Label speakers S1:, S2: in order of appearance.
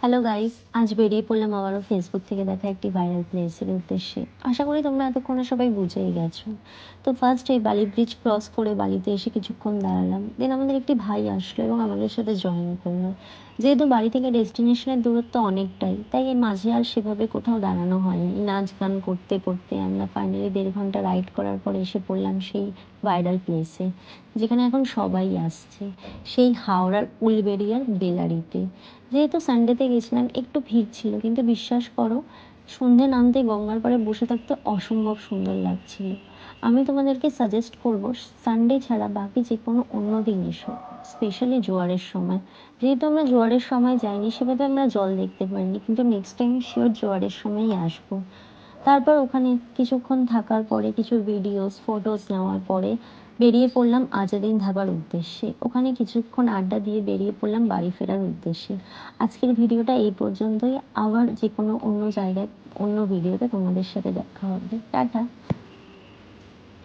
S1: Hello guys, আজ বেরিয়ে পড়লাম আবারও ফেসবুক থেকে দেখা একটি ভাইরাল প্লেসের উদ্দেশ্যে। আশা করি তোমরা এতক্ষণে সবাই বুঝেই গেছো। তো ফার্স্ট এই বালি ব্রিজ ক্রস করে বালিতে এসে কিছুক্ষণ দাঁড়ালাম। দেন আমাদের একটি ভাই আসলো এবং আমাদের সাথে জয়েন করলো। যেহেতু বাড়ি থেকে ডেস্টিনেশনের দূরত্ব অনেকটাই, তাই এই মাঝে আর সেভাবে কোথাও দাঁড়ানো হয়নি। নাচ গান করতে করতে আমরা ফাইনালি 1.5 ঘন্টা রাইড করার পর এসে পড়লাম সেই ভাইরাল প্লেসে, যেখানে এখন সবাই আসছে, সেই হাওড়ার উলবেড়িয়ার বেলারিতে। যেহেতু সানডেতে গেছিলাম একটু ভিড় ছিল, কিন্তু বিশ্বাস করো, সন্ধে নামতে গঙ্গার পাড়ে বসে থাকতে অসম্ভব সুন্দর লাগছিল। আমি তোমাদেরকে সাজেস্ট করবো সানডে ছাড়া বাকি যে কোনো অন্য দিন এসো, স্পেশালি জোয়ারের সময়। যেহেতু আমরা জোয়ারের সময় যাইনি, সেভাবে আমরা জল দেখতে পারিনি, কিন্তু নেক্সট টাইম শিওর জোয়ারের সময়ই আসবো। তারপর ওখানে কিছুক্ষণ থাকার পরে কিছু ভিডিওস ফটোস নেওয়ার পরে বেরিয়ে পড়লাম আজাদিন ধাবার উদ্দেশ্যে। ওখানে কিছুক্ষণ আড্ডা দিয়ে বেরিয়ে পড়লাম বাড়ি ফেরার উদ্দেশ্যে। আজকের ভিডিওটা এই পর্যন্তই। আবার যে কোনো অন্য জায়গায় অন্য ভিডিওতে তোমাদের সাথে দেখা হবে। টাটা।